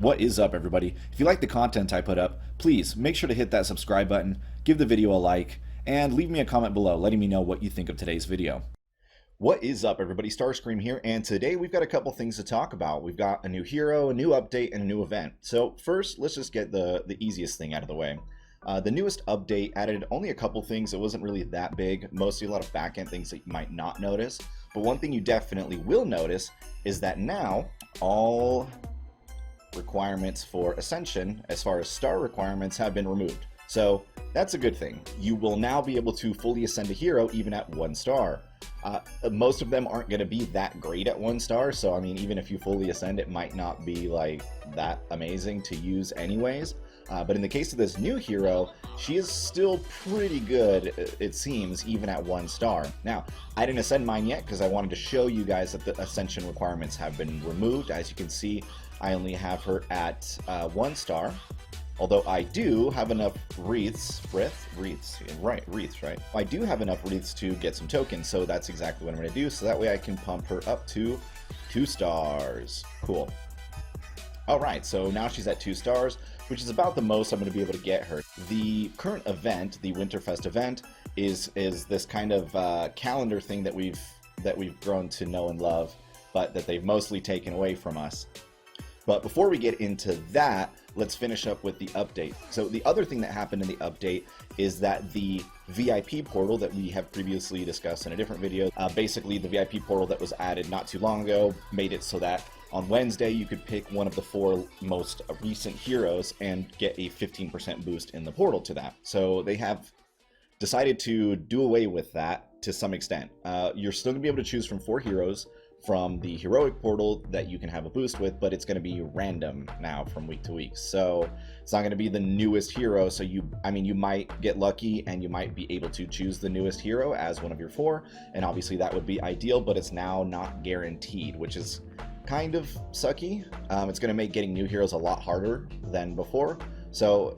What is up, everybody? If you like the content I put up, please make sure to hit that subscribe button, give the video a like, and leave me a comment below letting me know what you think of today's video. What is up, everybody? STARSKREAM here, and today we've got a couple things to talk about. We've got a new hero, a new update, and a new event. So first, let's just get the easiest thing out of the way. The newest update added only a couple things. It wasn't really that big, mostly a lot of back-end things that you might not notice. But one thing you definitely will notice is that now all requirements for Ascension, as far as star requirements, have been removed. So that's a good thing. You will now be able to fully ascend a hero even at 1 star. Most of them aren't going to be that great at 1 star, so I mean, even if you fully ascend, it might not be like that amazing to use anyways. But in the case of this new hero, she is still pretty good, it seems, even at 1 star. Now, I didn't ascend mine yet because I wanted to show you guys that the ascension requirements have been removed. As you can see, I only have her at 1 star. Although I do have enough wreaths, right? I do have enough wreaths to get some tokens, so that's exactly what I'm going to do, so that way I can pump her up to 2 stars. Cool. Alright, so now she's at 2 stars, which is about the most I'm going to be able to get her. The current event, the Winterfest event, is this kind of calendar thing that we've grown to know and love, but that they've mostly taken away from us. But before we get into that, let's finish up with the update. So the other thing that happened in the update is that the VIP portal that we have previously discussed in a different video, basically the VIP portal that was added not too long ago, made it so that on Wednesday you could pick one of the 4 most recent heroes and get a 15% boost in the portal to that. So they have decided to do away with that to some extent. You're still going to be able to choose from 4 heroes from the heroic portal that you can have a boost with, but it's going to be random now from week to week. So it's not going to be the newest hero. So you might get lucky and you might be able to choose the newest hero as one of your 4. And obviously that would be ideal, but it's now not guaranteed, which is kind of sucky. It's going to make getting new heroes a lot harder than before. So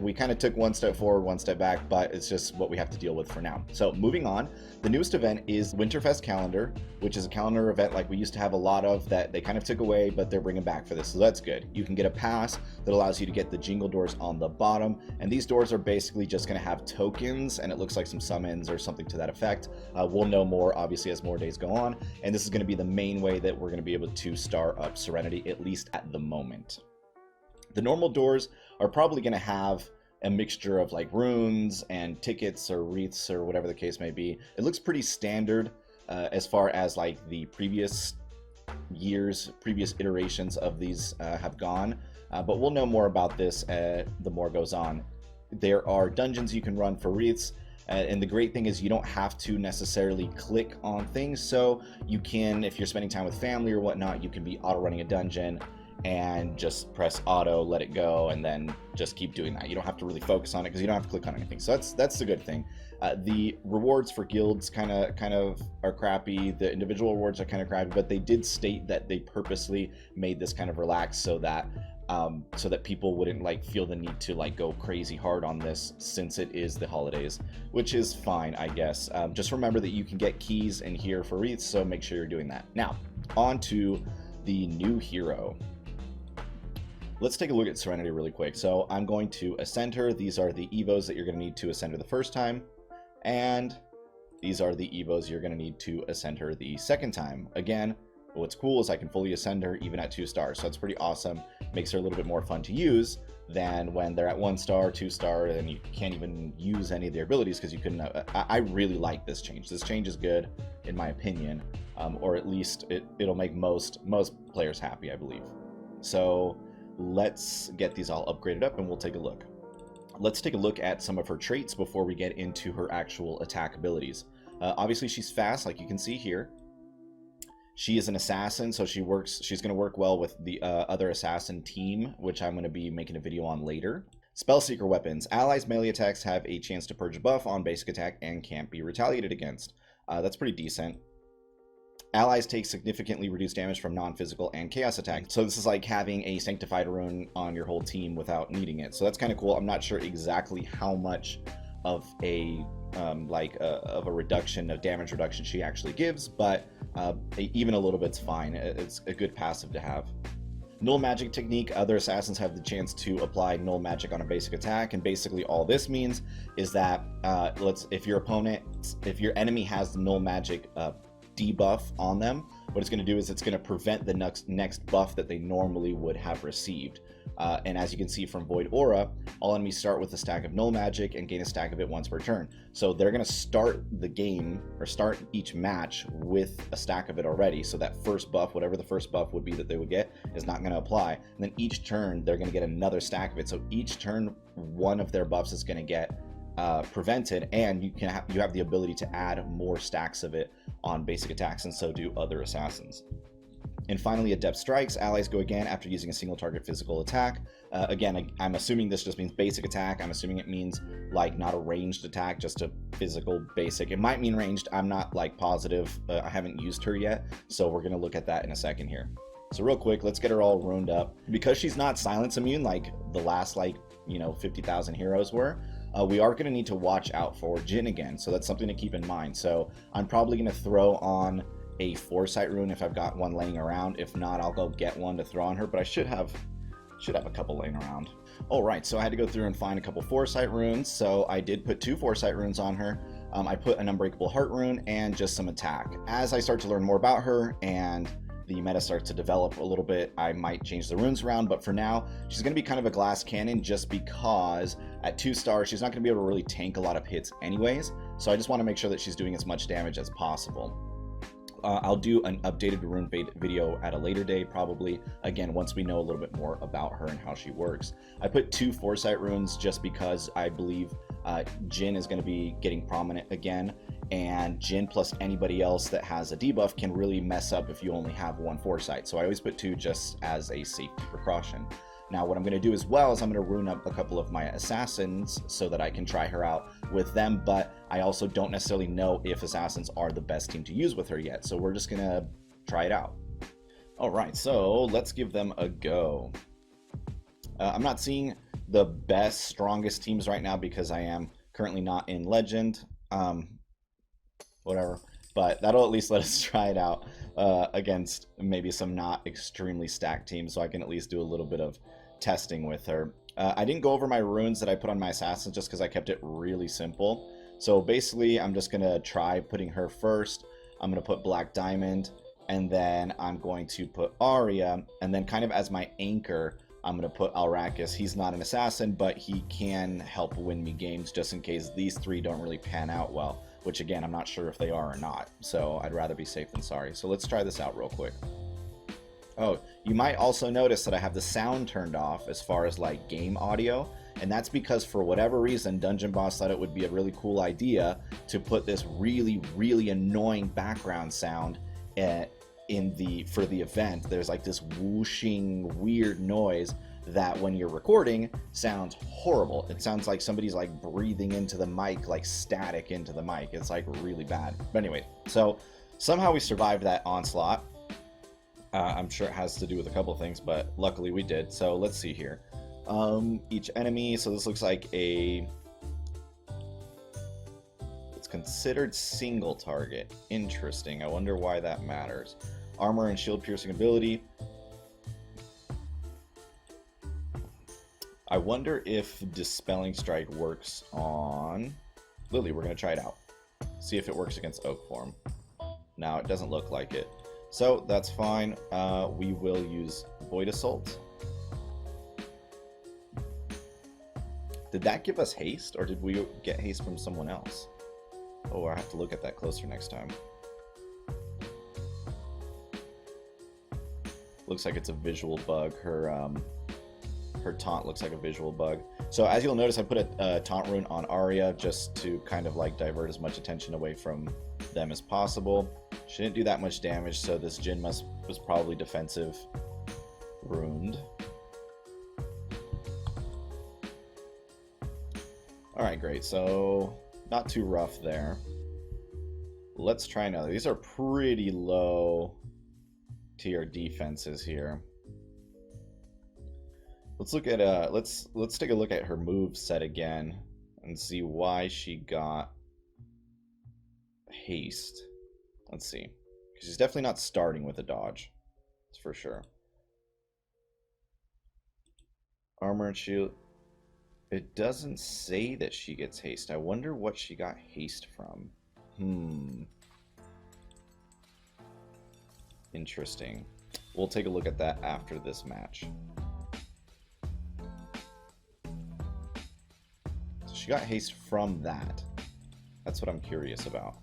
we kind of took 1 step forward, 1 step back, but it's just what we have to deal with for now. So moving on, the newest event is Winterfest calendar, which is a calendar event like we used to have a lot of that they kind of took away, but they're bringing back for this. So that's good. You can get a pass that allows you to get the jingle doors on the bottom. And these doors are basically just going to have tokens, and it looks like some summons or something to that effect. We'll know more, obviously, as more days go on. And this is going to be the main way that we're going to be able to star up Serenity, at least at the moment. The normal doors are probably going to have a mixture of like runes and tickets or wreaths or whatever the case may be. It looks pretty standard as far as like the previous years, previous iterations of these have gone. But we'll know more about this the more goes on. There are dungeons you can run for wreaths. And the great thing is you don't have to necessarily click on things. So you can, if you're spending time with family or whatnot, you can be auto running a dungeon and just press auto, let it go, and then just keep doing that. You don't have to really focus on it because you don't have to click on anything. So that's the good thing. The rewards for guilds kind of are crappy. The individual rewards are kind of crappy, but they did state that they purposely made this kind of relaxed so that people wouldn't like feel the need to like go crazy hard on this since it is the holidays, which is fine, I guess. Just remember that you can get keys in here for wreaths, so make sure you're doing that. Now, on to the new hero. Let's take a look at Serenity really quick. So I'm going to ascend her. These are the evos that you're going to need to ascend her the first time. And these are the evos you're going to need to ascend her the second time. Again, what's cool is I can fully ascend her even at 2 stars. So that's pretty awesome. Makes her a little bit more fun to use than when they're at 1 star, 2 star, and you can't even use any of their abilities because you couldn't. I really like this change. This change is good, in my opinion, or at least it'll make most players happy, I believe. So let's get these all upgraded up and we'll take a look. Let's take a look at some of her traits before we get into her actual attack abilities. Obviously she's fast, like you can see here. She is an assassin, so she's going to work well with the other assassin team, which I'm going to be making a video on later. Spellseeker weapons. Allies' melee attacks have a chance to purge a buff on basic attack and can't be retaliated against. That's pretty decent. Allies take significantly reduced damage from non-physical and chaos attacks. So this is like having a sanctified rune on your whole team without needing it. So that's kind of cool. I'm not sure exactly how much of a reduction of damage reduction she actually gives, but even a little bit's fine. It's a good passive to have. Null magic technique, other assassins have the chance to apply null magic on a basic attack, and basically all this means is that if your enemy has the null magic debuff on them, what it's going to do is it's going to prevent the next buff that they normally would have received. And as you can see from Void Aura, all enemies start with a stack of null magic and gain a stack of it once per turn. So they're going to start the game, or start each match, with a stack of it already. So that first buff, whatever the first buff would be that they would get, is not going to apply. And then each turn, they're going to get another stack of it. So each turn, one of their buffs is going to get prevented, and you have the ability to add more stacks of it on basic attacks, and so do other assassins. And finally, Adept Strikes. Allies go again after using a single target physical attack. Again, I'm assuming this just means basic attack. I'm assuming it means like not a ranged attack, just a physical basic. It might mean ranged. I'm not like positive. I haven't used her yet, so we're gonna look at that in a second here. So real quick, let's get her all runed up. Because she's not silence immune like the last 50,000 heroes were, we are going to need to watch out for Jhin again, so that's something to keep in mind. So I'm probably going to throw on a Foresight rune if I've got one laying around. If not, I'll go get one to throw on her, but I should have a couple laying around. Alright, so I had to go through and find a couple Foresight runes, so I did put 2 Foresight runes on her. I put an Unbreakable Heart rune and just some attack. As I start to learn more about her and the meta starts to develop a little bit, I might change the runes around, but for now, she's going to be kind of a glass cannon just because at 2 stars, she's not going to be able to really tank a lot of hits anyways, so I just want to make sure that she's doing as much damage as possible. I'll do an updated rune video at a later date, probably, again, once we know a little bit more about her and how she works. I put 2 Foresight runes just because I believe Jhin is going to be getting prominent again, and Jhin plus anybody else that has a debuff can really mess up if you only have 1 Foresight. So I always put 2 just as a safety precaution. Now what I'm going to do as well is I'm going to rune up a couple of my assassins so that I can try her out with them, but I also don't necessarily know if assassins are the best team to use with her yet, so we're just going to try it out. Alright, so let's give them a go. I'm not seeing the best, strongest teams right now because I am currently not in Legend. Whatever, but that'll at least let us try it out against maybe some not extremely stacked teams, so I can at least do a little bit of testing with her. I didn't go over my runes that I put on my assassins just because I kept it really simple. So basically, I'm just going to try putting her first. I'm going to put Black Diamond, and then I'm going to put Arya, and then kind of as my anchor, I'm going to put Alrakis. He's not an assassin, but he can help win me games just in case these 3 don't really pan out well, which again, I'm not sure if they are or not, so I'd rather be safe than sorry. So let's try this out real quick. Oh, you might also notice that I have the sound turned off as far as like game audio, and that's because for whatever reason, Dungeon Boss thought it would be a really cool idea to put this really, really annoying background sound for the event. There's like this whooshing weird noise that when you're recording sounds horrible. It sounds like somebody's like breathing into the mic, like static into the mic. It's like really bad. But anyway, so somehow we survived that onslaught. I'm sure it has to do with a couple things, but luckily we did. So let's see here. Each enemy, so this looks like it's considered single target. Interesting. I wonder why that matters. Armor and shield piercing ability. I wonder if Dispelling Strike works on Lily. We're going to try it out. See if it works against Oak Form. Now, it doesn't look like it. So, that's fine. We will use Void Assault. Did that give us haste, or did we get haste from someone else? Oh, I have to look at that closer next time. Looks like it's a visual bug. Her taunt looks like a visual bug. So as you'll notice, I put a taunt rune on Arya just to kind of like divert as much attention away from them as possible. She didn't do that much damage, so this Jhin was probably defensive runed. Alright, great. So not too rough there. Let's try another. These are pretty low tier defenses here. Let's look at let's take a look at her move set again and see why she got haste. Let's see. Because she's definitely not starting with a dodge. That's for sure. Armor and shield. It doesn't say that she gets haste. I wonder what she got haste from. Interesting. We'll take a look at that after this match. So she got haste from that. That's what I'm curious about.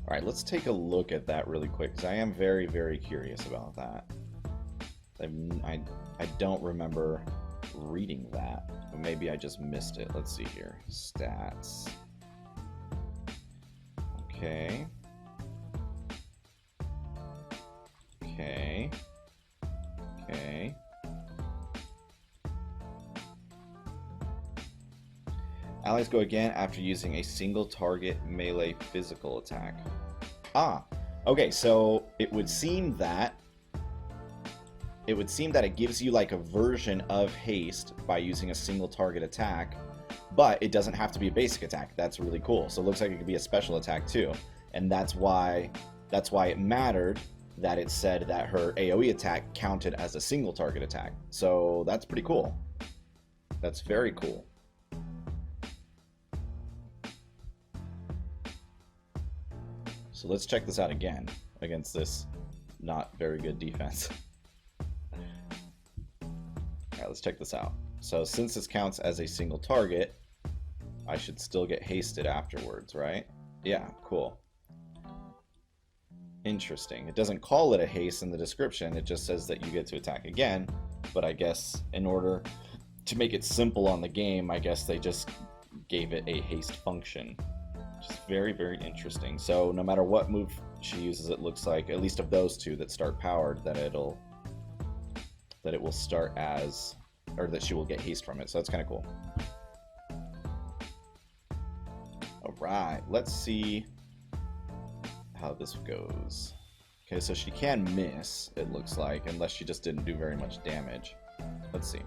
Alright, let's take a look at that really quick, because I am very, very curious about that. I don't remember reading that, but maybe I just missed it. Let's see here. Stats. Okay. Okay. Okay. Allies go again after using a single target melee physical attack. Ah, okay, so it would seem that it gives you like a version of haste by using a single target attack, but it doesn't have to be a basic attack. That's really cool. So it looks like it could be a special attack too. And that's why it mattered that it said that her AoE attack counted as a single target attack. So that's pretty cool. That's very cool. So let's check this out again against this not very good defense. Alright, let's check this out. So since this counts as a single target, I should still get hasted afterwards, right? Yeah, cool. Interesting. It doesn't call it a haste in the description, it just says that you get to attack again, but I guess in order to make it simple on the game, I guess they just gave it a haste function. Which is very, very interesting. So no matter what move she uses, it looks like, at least of those two that start powered, that it will start as, or that she will get haste from it. So that's kind of cool. All right, let's see how this goes. Okay, so she can miss, it looks like, unless she just didn't do very much damage. Let's see.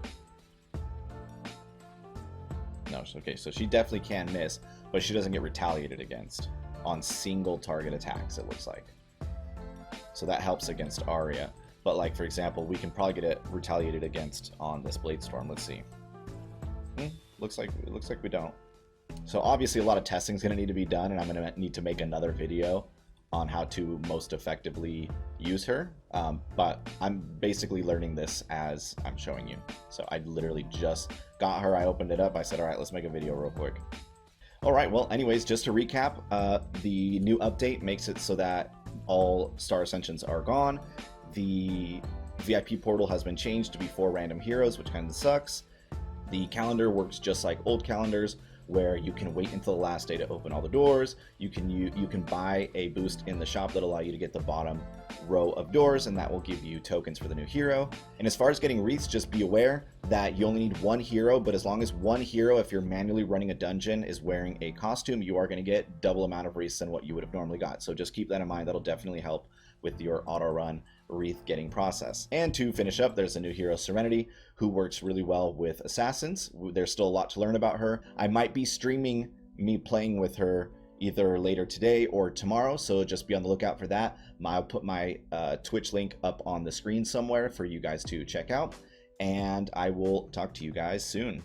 No, okay, so she definitely can miss, but she doesn't get retaliated against on single target attacks, it looks like. So that helps against Arya. But like, for example, we can probably get it retaliated against on this Bladestorm. Let's see. It looks like we don't. So obviously a lot of testing is going to need to be done, and I'm going to need to make another video on how to most effectively use her. But I'm basically learning this as I'm showing you. So I literally just got her, I opened it up, I said, all right, let's make a video real quick. All right, well, anyways, just to recap, the new update makes it so that all Star Ascensions are gone. The VIP portal has been changed to be 4 random heroes, which kind of sucks. The calendar works just like old calendars, where you can wait until the last day to open all the doors. You can buy a boost in the shop that allow you to get the bottom row of doors, and that will give you tokens for the new hero. And as far as getting wreaths, just be aware that you only need 1 hero, but as long as 1 hero, if you're manually running a dungeon, is wearing a costume, you are going to get double amount of wreaths than what you would have normally got. So just keep that in mind. That'll definitely help with your auto run wreath getting process. And to finish up, there's a new hero, Serenity, who works really well with assassins. There's still a lot to learn about her. I might be streaming me playing with her either later today or tomorrow, so just be on the lookout for that. I'll put my Twitch link up on the screen somewhere for you guys to check out, and I will talk to you guys soon.